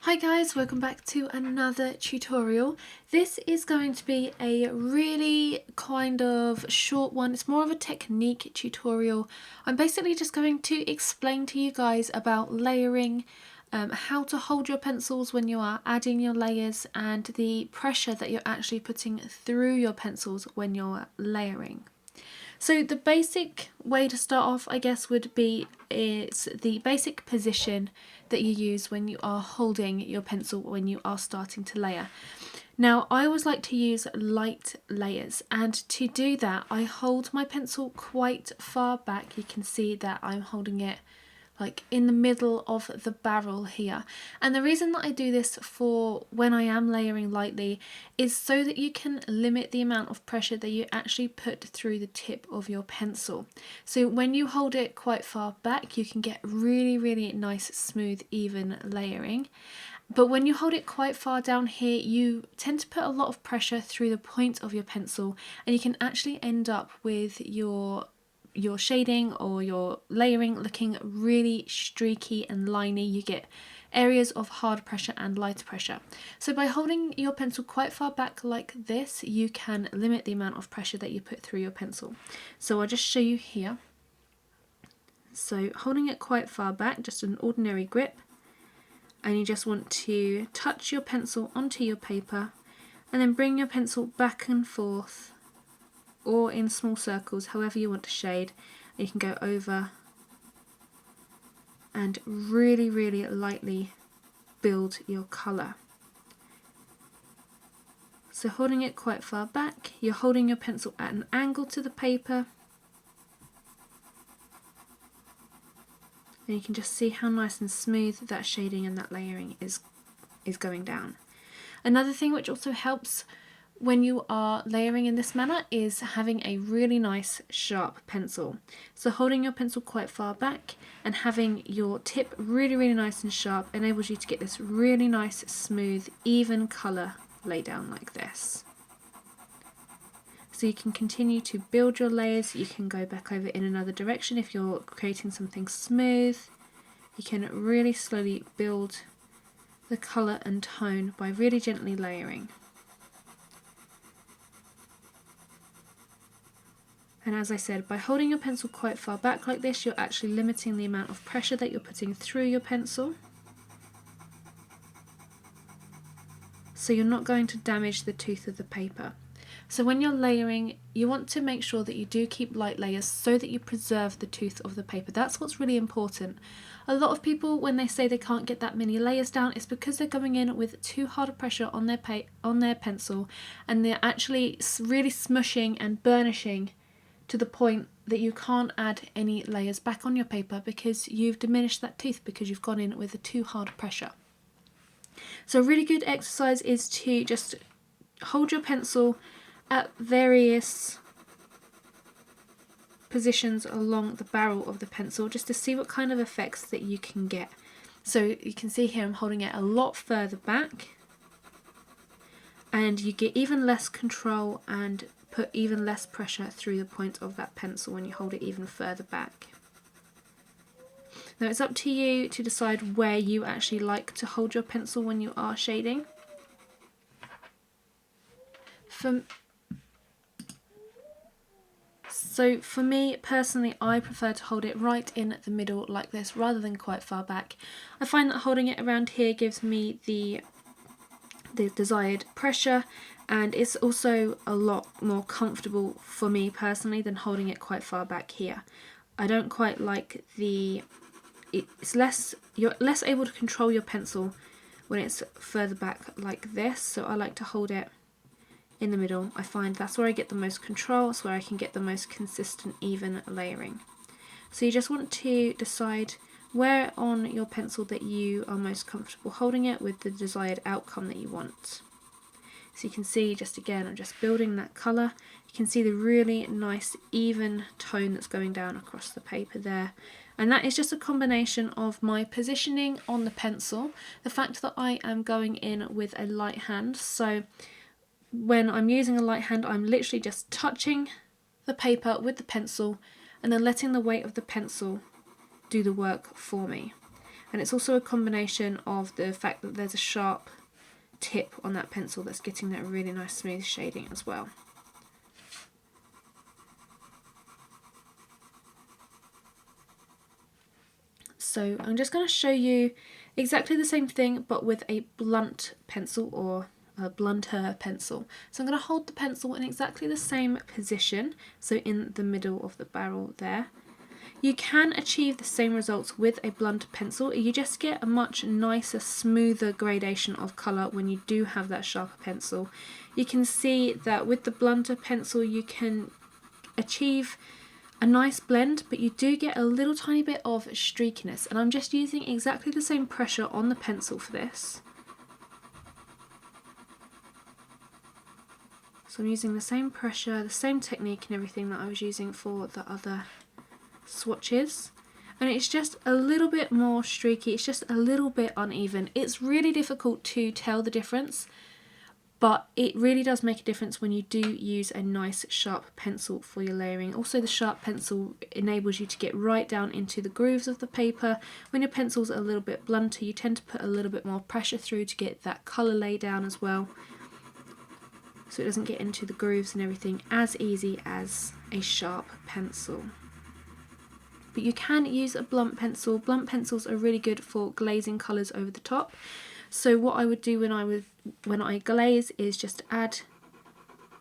Hi guys, welcome back to another tutorial. This is going to be a really kind of short one. It's more of a technique tutorial. I'm basically just going to explain to you guys about layering, how to hold your pencils when you are adding your layers, and the pressure that you're actually putting through your pencils when you're layering. So the basic way to start off, I guess, would be it's the basic position that you use when you are holding your pencil when you are starting to layer. Now, I always like to use light layers, and to do that I hold my pencil quite far back. You can see that I'm holding it like in the middle of the barrel here. And the reason that I do this for when I am layering lightly is so that you can limit the amount of pressure that you actually put through the tip of your pencil. So when you hold it quite far back, you can get really nice, smooth, even layering. But when you hold it quite far down here, you tend to put a lot of pressure through the point of your pencil, and you can actually end up with your shading or your layering looking really streaky and liney. You get areas of hard pressure and light pressure. So by holding your pencil quite far back like this, you can limit the amount of pressure that you put through your pencil. So I'll just show you here. So holding it quite far back, just an ordinary grip, and you just want to touch your pencil onto your paper and then bring your pencil back and forth, or in small circles, however you want to shade. You can go over and really lightly build your colour. So holding it quite far back, you're holding your pencil at an angle to the paper, and you can just see how nice and smooth that shading and that layering is going down. Another thing which also helps when you are layering in this manner is having a really nice sharp pencil. So holding your pencil quite far back and having your tip really nice and sharp enables you to get this really nice, smooth, even colour lay down like this. So you can continue to build your layers. You can go back over in another direction if you're creating something smooth. You can really slowly build the colour and tone by really gently layering. And as I said, by holding your pencil quite far back like this, you're actually limiting the amount of pressure that you're putting through your pencil. So you're not going to damage the tooth of the paper. So when you're layering, you want to make sure that you do keep light layers so that you preserve the tooth of the paper. That's what's really important. A lot of people, when they say they can't get that many layers down, it's because they're going in with too hard a pressure on their pencil, and they're actually really smushing and burnishing to the point that you can't add any layers back on your paper because you've diminished that tooth because you've gone in with a too hard pressure. So a really good exercise is to just hold your pencil at various positions along the barrel of the pencil just to see what kind of effects that you can get. So you can see here I'm holding it a lot further back, and you get even less control and put even less pressure through the point of that pencil when you hold it even further back. Now it's up to you to decide where you actually like to hold your pencil when you are shading. So for me personally, I prefer to hold it right in the middle like this rather than quite far back. I find that holding it around here gives me the desired pressure, and it's also a lot more comfortable for me personally than holding it quite far back here. I don't quite like you're less able to control your pencil when it's further back like this, so I like to hold it in the middle. I find that's where I get the most control, it's where I can get the most consistent, even layering. So you just want to decide where on your pencil that you are most comfortable holding it with the desired outcome that you want. So you can see, just again, I'm just building that colour. You can see the really nice even tone that's going down across the paper there. And that is just a combination of my positioning on the pencil, the fact that I am going in with a light hand. So when I'm using a light hand, I'm literally just touching the paper with the pencil and then letting the weight of the pencil do the work for me. And it's also a combination of the fact that there's a sharp tip on that pencil that's getting that really nice smooth shading as well. So I'm just going to show you exactly the same thing but with a blunt pencil, or a blunter pencil. So I'm going to hold the pencil in exactly the same position, so in the middle of the barrel there. You can achieve the same results with a blunter pencil. You just get a much nicer, smoother gradation of colour when you do have that sharper pencil. You can see that with the blunter pencil you can achieve a nice blend, but you do get a little tiny bit of streakiness, and I'm just using exactly the same pressure on the pencil for this. So I'm using the same pressure, the same technique and everything that I was using for the other swatches, and it's just a little bit more streaky, it's just a little bit uneven. It's really difficult to tell the difference, but it really does make a difference when you do use a nice sharp pencil for your layering. Also, the sharp pencil enables you to get right down into the grooves of the paper. When your pencil's a little bit blunter, you tend to put a little bit more pressure through to get that colour lay down as well, so it doesn't get into the grooves and everything as easy as a sharp pencil. But you can use a blunt pencil. Blunt pencils are really good for glazing colours over the top. So what I would do when I glaze is just add,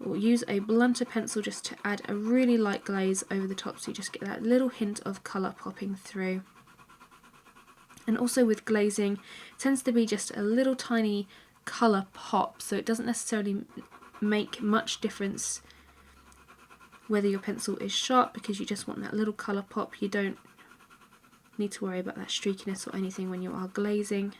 or use a blunter pencil just to add a really light glaze over the top, so you just get that little hint of colour popping through. And also with glazing, it tends to be just a little tiny colour pop, so it doesn't necessarily make much difference whether your pencil is sharp, because you just want that little colour pop. You don't need to worry about that streakiness or anything when you are glazing.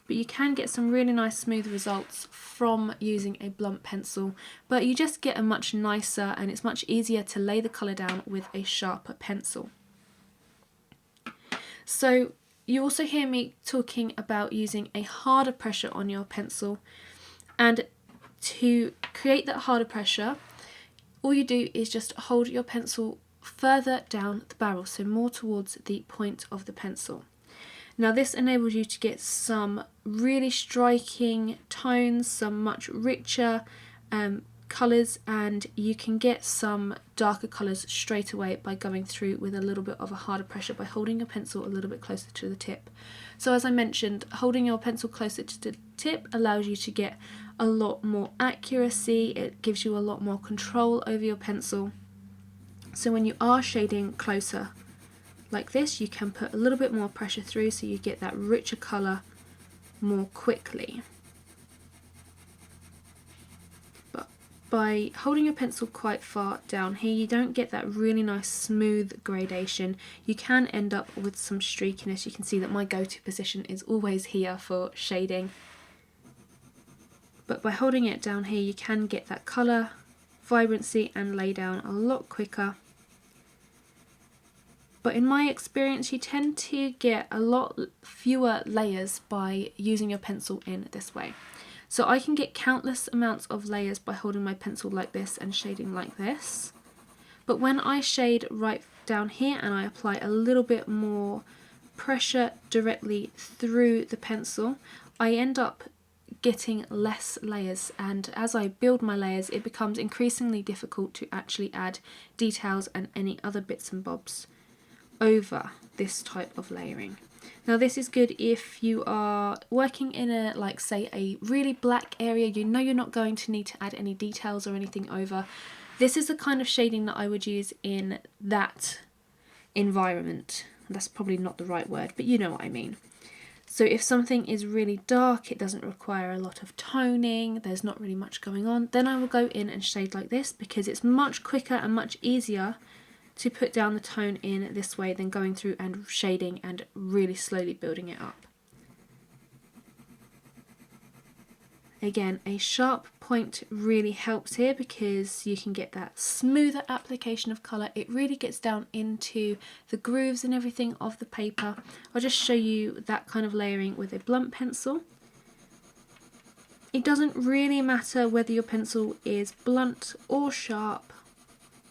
But you can get some really nice smooth results from using a blunt pencil, but you just get a much nicer, and it's much easier to lay the colour down with a sharper pencil. So you also hear me talking about using a harder pressure on your pencil, and to create that harder pressure, all you do is just hold your pencil further down the barrel, so more towards the point of the pencil. Now this enables you to get some really striking tones, some much richer colours, and you can get some darker colours straight away by going through with a little bit of a harder pressure by holding your pencil a little bit closer to the tip. So as I mentioned, holding your pencil closer to the tip allows you to get a lot more accuracy, it gives you a lot more control over your pencil. So when you are shading closer like this, you can put a little bit more pressure through, so you get that richer colour more quickly. But by holding your pencil quite far down here, you don't get that really nice smooth gradation. You can end up with some streakiness. You can see that my go-to position is always here for shading. But by holding it down here, you can get that colour, vibrancy and lay down a lot quicker. But in my experience, you tend to get a lot fewer layers by using your pencil in this way. So I can get countless amounts of layers by holding my pencil like this and shading like this. But when I shade right down here and I apply a little bit more pressure directly through the pencil, I end up getting less layers, and as I build my layers it becomes increasingly difficult to actually add details and any other bits and bobs over this type of layering. Now this is good if you are working in a, like say, a really black area. You know you're not going to need to add any details or anything over. This is the kind of shading that I would use in that environment. That's probably not the right word, but you know what I mean. So if something is really dark, it doesn't require a lot of toning, there's not really much going on, then I will go in and shade like this, because it's much quicker and much easier to put down the tone in this way than going through and shading and really slowly building it up. Again, a sharp point really helps here because you can get that smoother application of colour. It really gets down into the grooves and everything of the paper. I'll just show you that kind of layering with a blunt pencil. It doesn't really matter whether your pencil is blunt or sharp.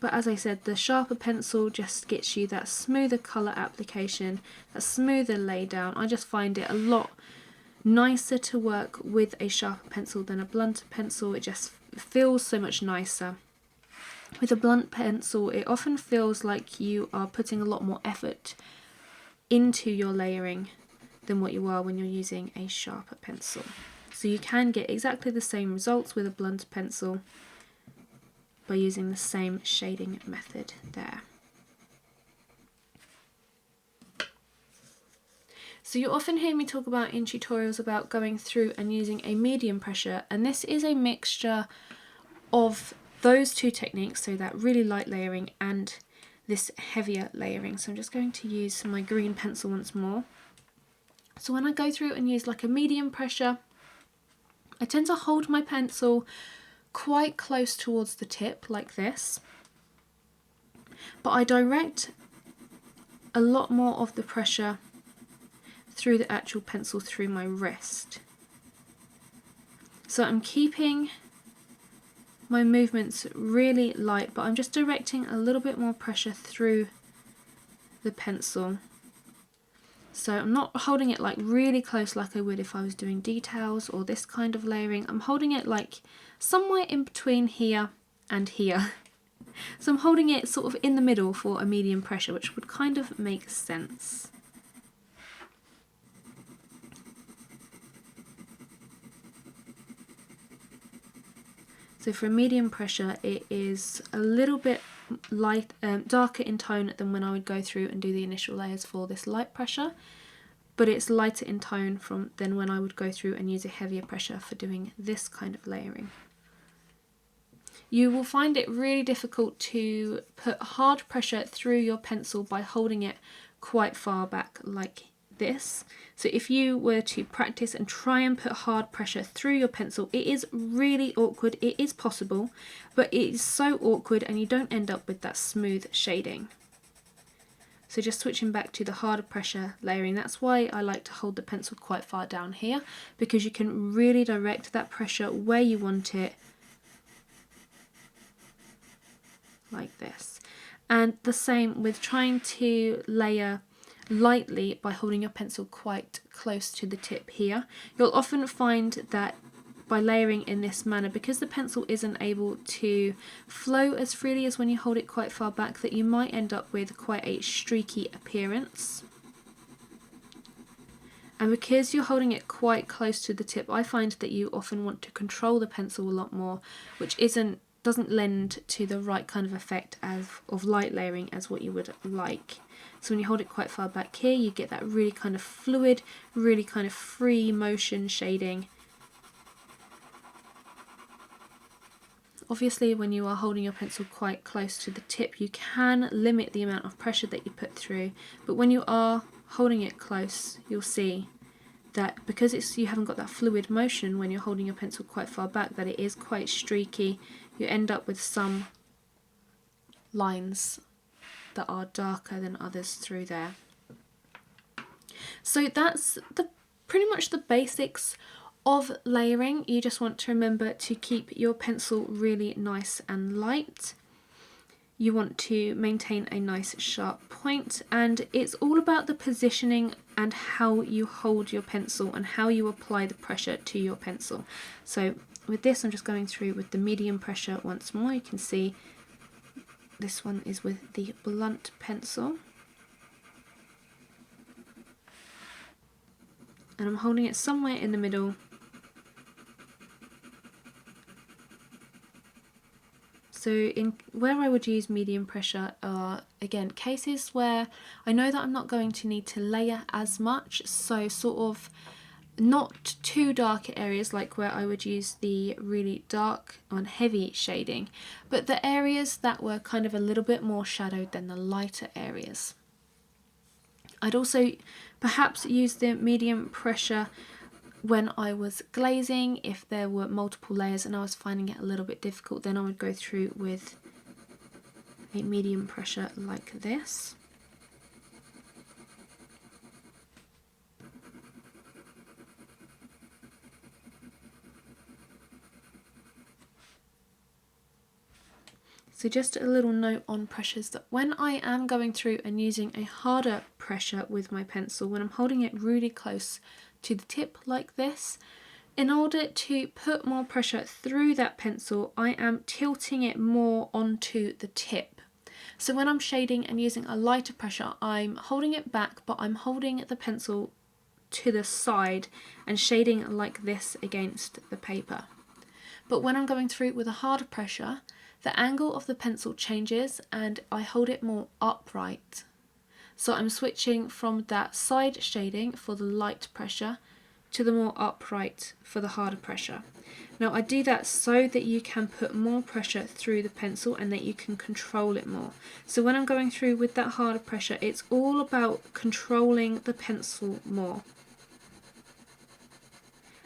But as I said, the sharper pencil just gets you that smoother colour application, that smoother lay down. I just find it a lot nicer to work with a sharper pencil than a blunter pencil. It just feels so much nicer. With a blunt pencil, it often feels like you are putting a lot more effort into your layering than what you are when you're using a sharper pencil. So you can get exactly the same results with a blunter pencil by using the same shading method there. So you often hear me talk about in tutorials about going through and using a medium pressure, and this is a mixture of those two techniques, so that really light layering and this heavier layering. So I'm just going to use my green pencil once more. So when I go through and use like a medium pressure, I tend to hold my pencil quite close towards the tip like this, but I direct a lot more of the pressure through the actual pencil through my wrist. So I'm keeping my movements really light, but I'm just directing a little bit more pressure through the pencil. So I'm not holding it like really close like I would if I was doing details or this kind of layering. I'm holding it like somewhere in between here and here. So I'm holding it sort of in the middle for a medium pressure, which would kind of make sense. So for a medium pressure, it is a little bit light, darker in tone than when I would go through and do the initial layers for this light pressure, but it's lighter in tone than when I would go through and use a heavier pressure for doing this kind of layering. You will find it really difficult to put hard pressure through your pencil by holding it quite far back like this. So if you were to practice and try and put hard pressure through your pencil, it is really awkward. It is possible, but it is so awkward and you don't end up with that smooth shading. So just switching back to the harder pressure layering, that's why I like to hold the pencil quite far down here, because you can really direct that pressure where you want it, like this. And the same with trying to layer lightly by holding your pencil quite close to the tip here. You'll often find that by layering in this manner, because the pencil isn't able to flow as freely as when you hold it quite far back, that you might end up with quite a streaky appearance. And because you're holding it quite close to the tip, I find that you often want to control the pencil a lot more, which doesn't lend to the right kind of effect of light layering as what you would like. So when you hold it quite far back here, you get that really kind of fluid, really kind of free motion shading. Obviously, when you are holding your pencil quite close to the tip, you can limit the amount of pressure that you put through, but when you are holding it close, you'll see that because you haven't got that fluid motion when you're holding your pencil quite far back, that it is quite streaky. You end up with some lines that are darker than others through there. So that's pretty much the basics of layering. You just want to remember to keep your pencil really nice and light. You want to maintain a nice sharp point, and it's all about the positioning and how you hold your pencil and how you apply the pressure to your pencil. So with this, I'm just going through with the medium pressure once more. You can see this one is with the blunt pencil, and I'm holding it somewhere in the middle. So in where I would use medium pressure are, again, cases where I know that I'm not going to need to layer as much, so sort of not too dark areas like where I would use the really dark and heavy shading, but the areas that were kind of a little bit more shadowed than the lighter areas. I'd also perhaps use the medium pressure when I was glazing. If there were multiple layers and I was finding it a little bit difficult, then I would go through with a medium pressure like this. So just a little note on pressures, that when I am going through and using a harder pressure with my pencil, when I'm holding it really close to the tip like this, in order to put more pressure through that pencil, I am tilting it more onto the tip. So when I'm shading and using a lighter pressure, I'm holding it back, but I'm holding the pencil to the side and shading like this against the paper. But when I'm going through with a harder pressure, the angle of the pencil changes and I hold it more upright. So I'm switching from that side shading for the light pressure to the more upright for the harder pressure. Now I do that so that you can put more pressure through the pencil and that you can control it more. So when I'm going through with that harder pressure, it's all about controlling the pencil more.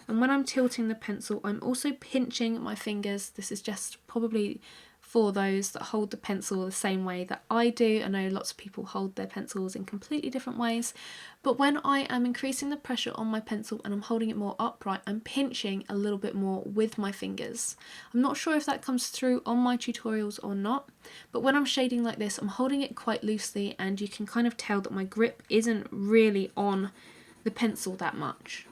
And when I'm tilting the pencil, I'm also pinching my fingers. This is just probably for those that hold the pencil the same way that I do. I know lots of people hold their pencils in completely different ways, but when I am increasing the pressure on my pencil and I'm holding it more upright, I'm pinching a little bit more with my fingers. I'm not sure if that comes through on my tutorials or not, but when I'm shading like this, I'm holding it quite loosely and you can kind of tell that my grip isn't really on the pencil that much.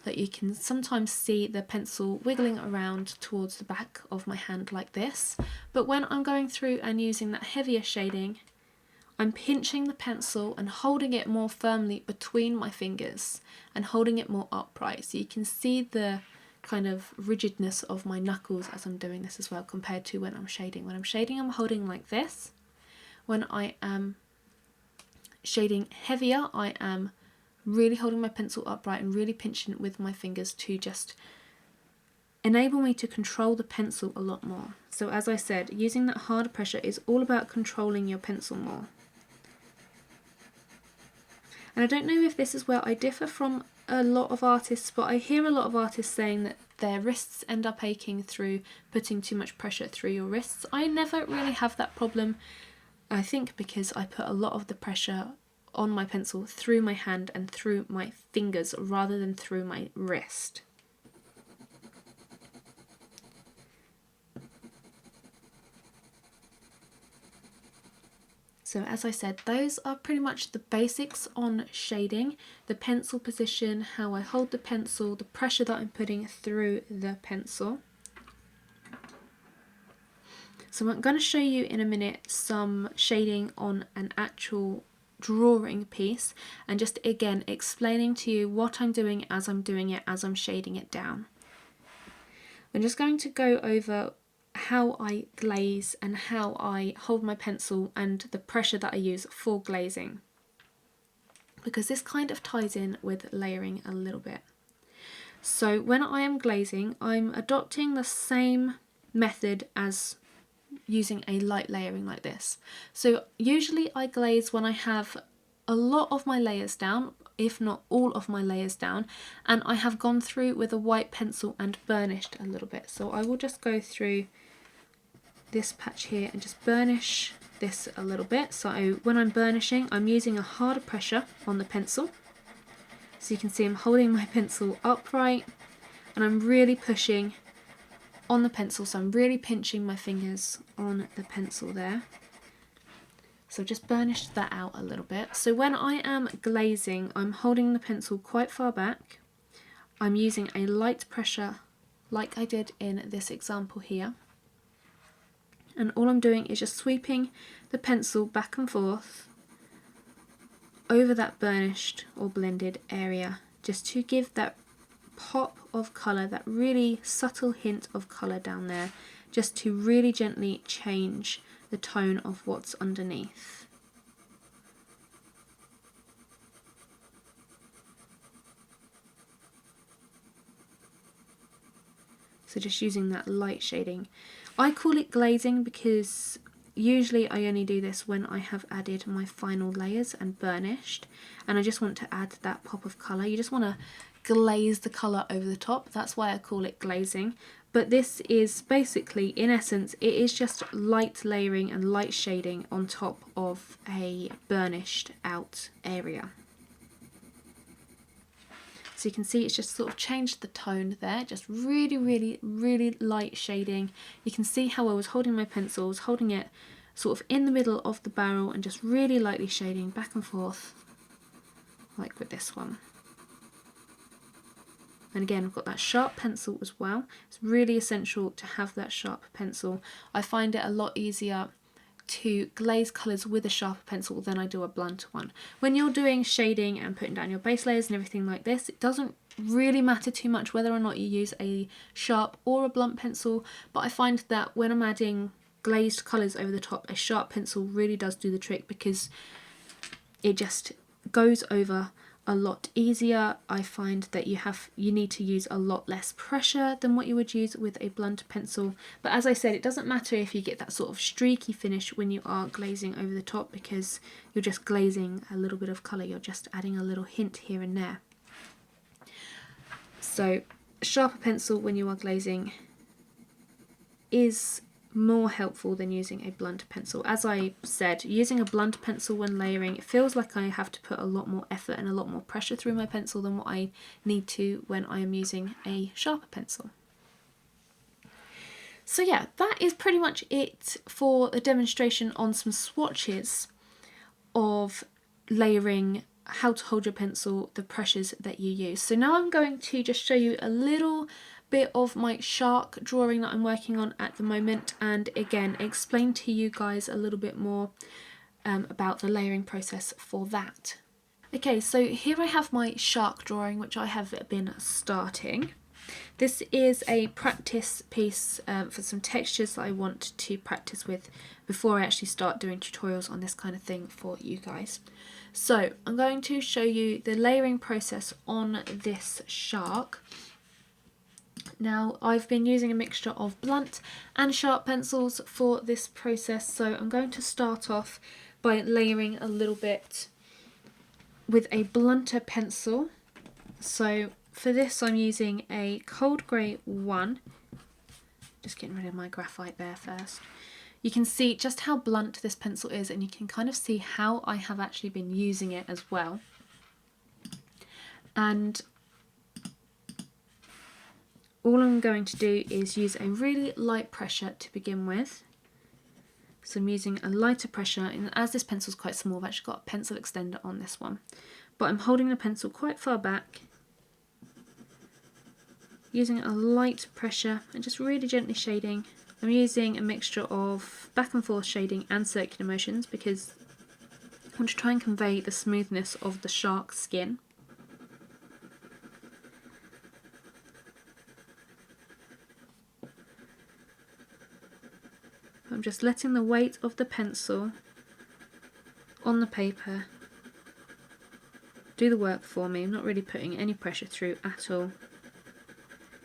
That you can sometimes see the pencil wiggling around towards the back of my hand like this. But when I'm going through and using that heavier shading, I'm pinching the pencil and holding it more firmly between my fingers and holding it more upright. So you can see the kind of rigidness of my knuckles as I'm doing this as well, compared to when I'm shading. When I'm shading, I'm holding like this. When I am shading heavier, I am really holding my pencil upright and really pinching it with my fingers to just enable me to control the pencil a lot more. So as I said, using that harder pressure is all about controlling your pencil more. And I don't know if this is where I differ from a lot of artists, but I hear a lot of artists saying that their wrists end up aching through putting too much pressure through your wrists. I never really have that problem, I think because I put a lot of the pressure on my pencil through my hand and through my fingers rather than through my wrist. So as I said, those are pretty much the basics on shading, the pencil position, how I hold the pencil, the pressure that I'm putting through the pencil. So I'm going to show you in a minute some shading on an actual drawing piece and just again explaining to you what I'm doing as I'm doing it, as I'm shading it down. I'm just going to go over how I glaze and how I hold my pencil and the pressure that I use for glazing, because this kind of ties in with layering a little bit. So when I am glazing, I'm adopting the same method as using a light layering like this. So usually I glaze when I have a lot of my layers down, if not all of my layers down, and I have gone through with a white pencil and burnished a little bit. So I will just go through this patch here and just burnish this a little bit. So when I'm burnishing, I'm using a harder pressure on the pencil. So you can see I'm holding my pencil upright and I'm really pushing on the pencil, so I'm really pinching my fingers on the pencil there. So just burnish that out a little bit. So when I am glazing, I'm holding the pencil quite far back. I'm using a light pressure like I did in this example here. And all I'm doing is just sweeping the pencil back and forth over that burnished or blended area, just to give that pop of colour, that really subtle hint of colour down there, just to really gently change the tone of what's underneath. So just using that light shading. I call it glazing because usually I only do this when I have added my final layers and burnished, and I just want to add that pop of colour. You just want to glaze the colour over the top, that's why I call it glazing. But this is basically, in essence, it is just light layering and light shading on top of a burnished out area. So you can see it's just sort of changed the tone there, just really light shading. You can see how I was holding my pencil, I was holding it sort of in the middle of the barrel and just really lightly shading back and forth, like with this one. And again, I've got that sharp pencil as well. It's really essential to have that sharp pencil. I find it a lot easier to glaze colours with a sharper pencil than I do a blunt one. When you're doing shading and putting down your base layers and everything like this, it doesn't really matter too much whether or not you use a sharp or a blunt pencil, but I find that when I'm adding glazed colours over the top, a sharp pencil really does do the trick because it just goes over a lot easier. I find that you need to use a lot less pressure than what you would use with a blunt pencil. But as I said, it doesn't matter if you get that sort of streaky finish when you are glazing over the top, because you're just glazing a little bit of colour, you're just adding a little hint here and there. So a sharper pencil when you are glazing is more helpful than using a blunt pencil. As I said, using a blunt pencil when layering, it feels like I have to put a lot more effort and a lot more pressure through my pencil than what I need to when I am using a sharper pencil. So yeah, that is pretty much it for a demonstration on some swatches of layering, how to hold your pencil, the pressures that you use. So now I'm going to just show you a little bit of my shark drawing that I'm working on at the moment, and again explain to you guys a little bit more about the layering process for that. Okay, so here I have my shark drawing which I have been starting. This is a practice piece for some textures that I want to practice with before I actually start doing tutorials on this kind of thing for you guys. So I'm going to show you the layering process on this shark. Now I've been using a mixture of blunt and sharp pencils for this process, so I'm going to start off by layering a little bit with a blunter pencil. So for this I'm using a cold grey 1, just getting rid of my graphite there first. You can see just how blunt this pencil is, and you can kind of see how I have actually been using it as well. And all I'm going to do is use a really light pressure to begin with. So I'm using a lighter pressure, and as this pencil is quite small, I've actually got a pencil extender on this one. But I'm holding the pencil quite far back, using a light pressure and just really gently shading. I'm using a mixture of back and forth shading and circular motions because I want to try and convey the smoothness of the shark skin. I'm just letting the weight of the pencil on the paper do the work for me. I'm not really putting any pressure through at all.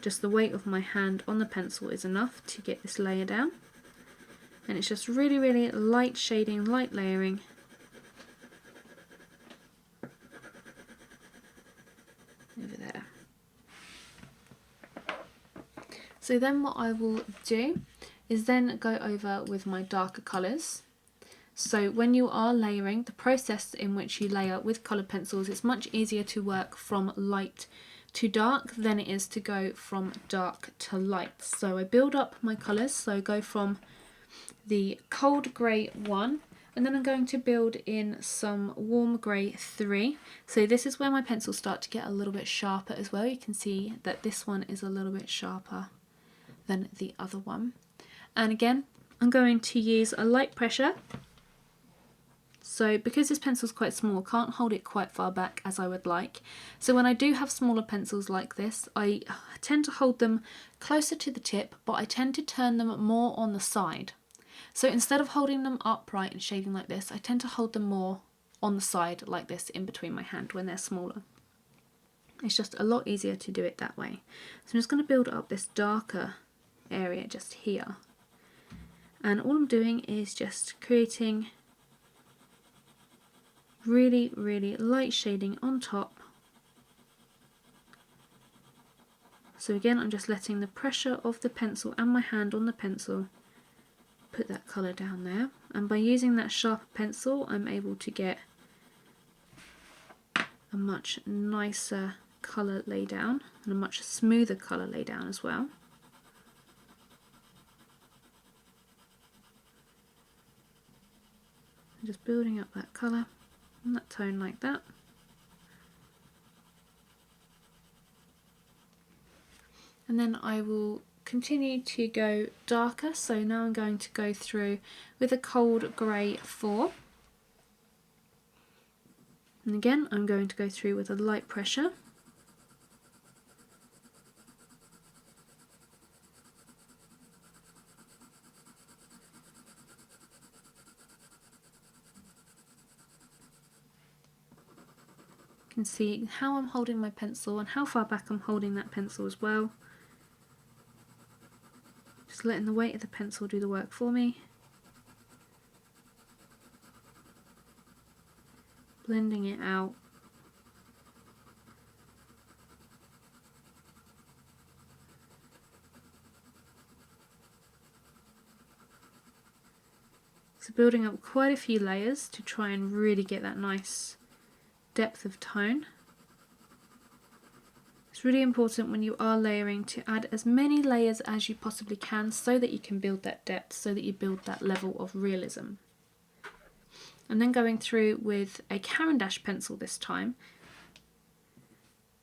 Just the weight of my hand on the pencil is enough to get this layer down. And it's just really light shading, light layering. Over there. So then what I will do is then go over with my darker colours. So when you are layering, the process in which you layer with coloured pencils, it's much easier to work from light to dark than it is to go from dark to light. So I build up my colours, so I go from the cold grey 1, and then I'm going to build in some warm grey 3. So this is where my pencils start to get a little bit sharper as well. You can see that this one is a little bit sharper than the other one. And again, I'm going to use a light pressure. So because this pencil is quite small, I can't hold it quite far back as I would like. So when I do have smaller pencils like this, I tend to hold them closer to the tip, but I tend to turn them more on the side. So instead of holding them upright and shading like this, I tend to hold them more on the side like this in between my hand when they're smaller. It's just a lot easier to do it that way. So I'm just going to build up this darker area just here. And all I'm doing is just creating really light shading on top. So again, I'm just letting the pressure of the pencil and my hand on the pencil put that colour down there. And by using that sharper pencil, I'm able to get a much nicer colour lay down and a much smoother colour lay down as well. Just building up that colour and that tone like that. And then I will continue to go darker, so now I'm going to go through with a cold grey 4. And again I'm going to go through with a light pressure. You can see how I'm holding my pencil and how far back I'm holding that pencil as well. Just letting the weight of the pencil do the work for me. Blending it out. So building up quite a few layers to try and really get that nice depth of tone. It's really important when you are layering to add as many layers as you possibly can so that you can build that depth, so that you build that level of realism. And then going through with a Caran d'Ache pencil this time.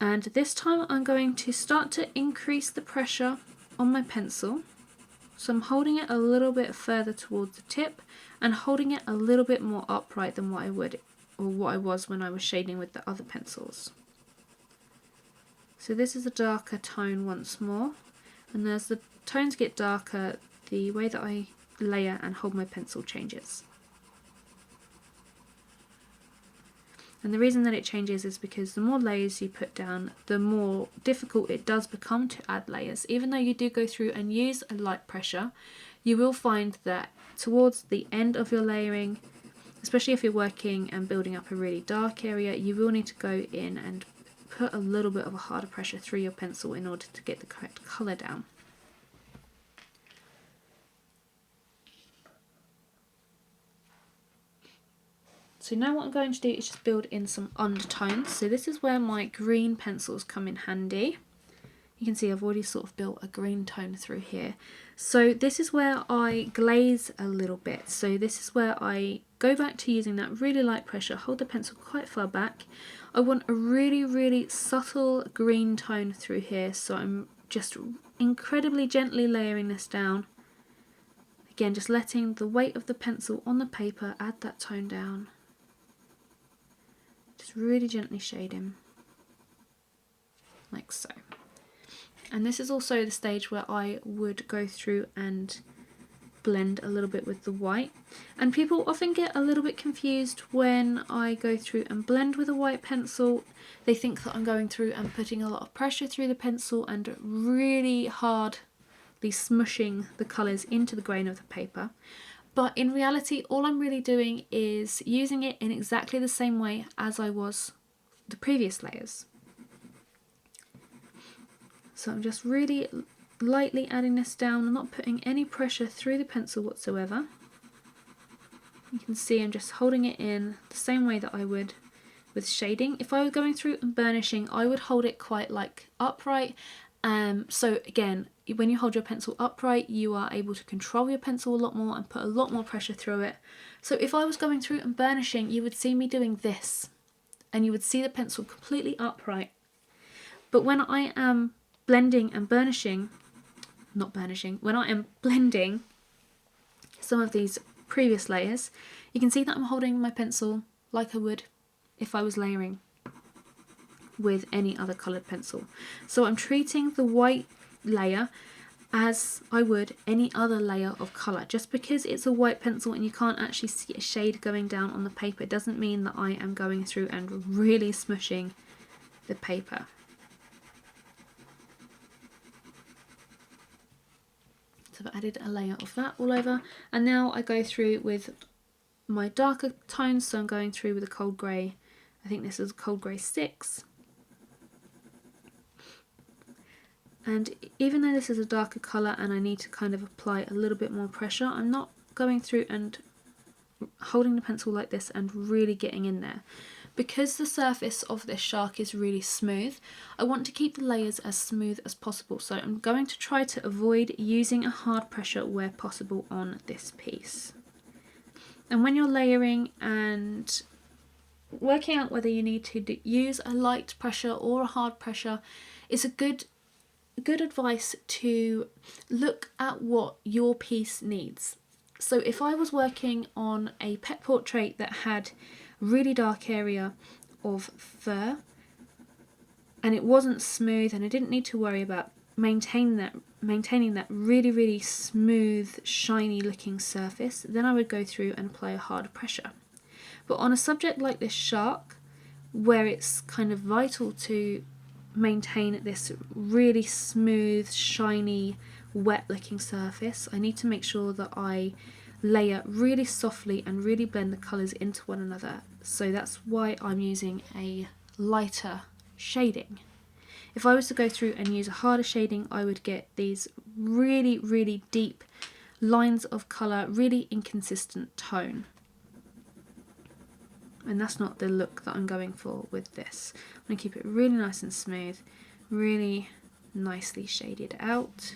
And this time I'm going to start to increase the pressure on my pencil. So I'm holding it a little bit further towards the tip and holding it a little bit more upright than what I would, or what I was when I was shading with the other pencils. So this is a darker tone once more, and as the tones get darker, the way that I layer and hold my pencil changes. And the reason that it changes is because the more layers you put down, the more difficult it does become to add layers. Even though you do go through and use a light pressure, you will find that towards the end of your layering, especially if you're working and building up a really dark area, you will need to go in and put a little bit of a harder pressure through your pencil in order to get the correct colour down. So now what I'm going to do is just build in some undertones. So this is where my green pencils come in handy. You can see I've already sort of built a green tone through here. So this is where I glaze a little bit. So this is where I go back to using that really light pressure, hold the pencil quite far back. I want a really subtle green tone through here, so I'm just incredibly gently layering this down. Again, just letting the weight of the pencil on the paper add that tone down. Just really gently shading, like so. And this is also the stage where I would go through and blend a little bit with the white. And people often get a little bit confused when I go through and blend with a white pencil. They think that I'm going through and putting a lot of pressure through the pencil and really hardly smushing the colours into the grain of the paper. But in reality, all I'm really doing is using it in exactly the same way as I was the previous layers. So I'm just really lightly adding this down and not putting any pressure through the pencil whatsoever. You can see I'm just holding it in the same way that I would with shading. If I were going through and burnishing, I would hold it quite like upright. So again, when you hold your pencil upright, you are able to control your pencil a lot more and put a lot more pressure through it. So if I was going through and burnishing, you would see me doing this and you would see the pencil completely upright. But when I am blending and burnishing, when I am blending some of these previous layers, you can see that I'm holding my pencil like I would if I was layering with any other coloured pencil. So I'm treating the white layer as I would any other layer of colour. Just because it's a white pencil and you can't actually see a shade going down on the paper doesn't mean that I am going through and really smushing the paper. So I've added a layer of that all over, and now I go through with my darker tones. So I'm going through with a cold grey, I think this is cold grey 6. And even though this is a darker colour and I need to kind of apply a little bit more pressure, I'm not going through and holding the pencil like this and really getting in there. Because the surface of this shark is really smooth, I want to keep the layers as smooth as possible, so I'm going to try to avoid using a hard pressure where possible on this piece. And when you're layering and working out whether you need to use a light pressure or a hard pressure, it's a good advice to look at what your piece needs. So if I was working on a pet portrait that had really dark area of fur and it wasn't smooth and I didn't need to worry about maintaining that really smooth, shiny looking surface, then I would go through and apply a hard pressure. But on a subject like this shark, where it's kind of vital to maintain this really smooth, shiny, wet looking surface, I need to make sure that I layer really softly and really blend the colours into one another. So that's why I'm using a lighter shading. If I was to go through and use a harder shading, I would get these really deep lines of colour, really inconsistent tone. And that's not the look that I'm going for with this. I'm going to keep it really nice and smooth, really nicely shaded out.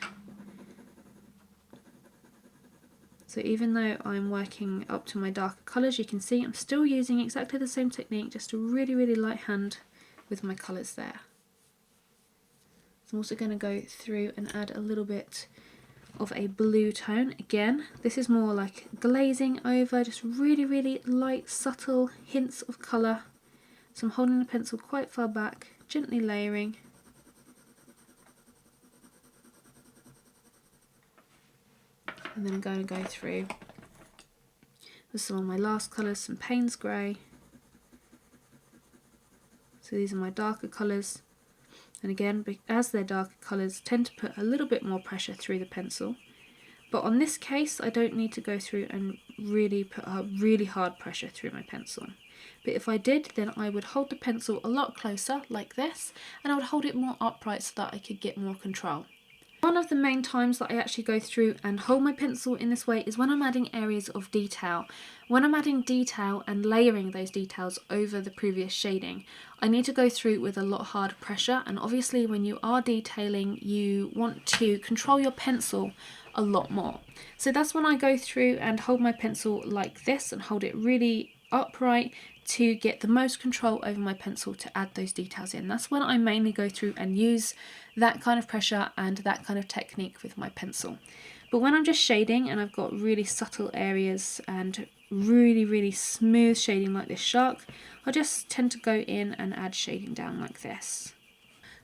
So even though I'm working up to my darker colours, you can see I'm still using exactly the same technique, just a really light hand with my colours there. So I'm also going to go through and add a little bit of a blue tone. Again, this is more like glazing over, just really light, subtle hints of colour. So I'm holding the pencil quite far back, gently layering. And then I'm going to go through with some of my last colours, some Payne's Grey. So these are my darker colours. And again, as they're darker colours, tend to put a little bit more pressure through the pencil. But on this case, I don't need to go through and really put a really hard pressure through my pencil. But if I did, then I would hold the pencil a lot closer, like this, and I would hold it more upright so that I could get more control. One of the main times that I actually go through and hold my pencil in this way is when I'm adding areas of detail. When I'm adding detail and layering those details over the previous shading, I need to go through with a lot harder pressure, and obviously when you are detailing you want to control your pencil a lot more. So that's when I go through and hold my pencil like this and hold it really upright to get the most control over my pencil to add those details in. That's when I mainly go through and use that kind of pressure and that kind of technique with my pencil. But when I'm just shading and I've got really subtle areas and really smooth shading like this shark, I just tend to go in and add shading down like this.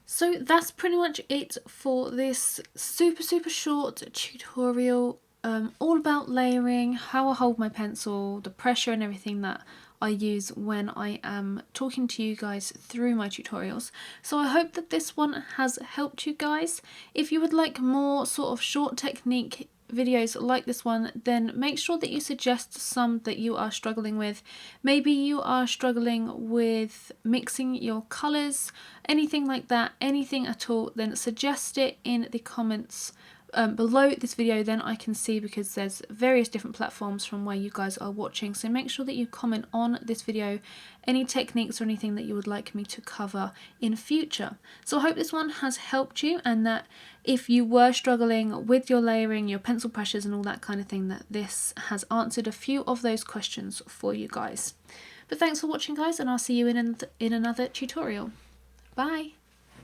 So that's pretty much it for this super short tutorial, all about layering, how I hold my pencil, the pressure and everything that I use when I am talking to you guys through my tutorials. So I hope that this one has helped you guys. If you would like more sort of short technique videos like this one, then make sure that you suggest some that you are struggling with. Maybe you are struggling with mixing your colours, anything like that, anything at all, then suggest it in the comments below this video, then I can see, because there's various different platforms from where you guys are watching. So make sure that you comment on this video any techniques or anything that you would like me to cover in future. So I hope this one has helped you, and that if you were struggling with your layering, your pencil pressures and all that kind of thing, that this has answered a few of those questions for you guys. But thanks for watching guys, and I'll see you in another tutorial. Bye!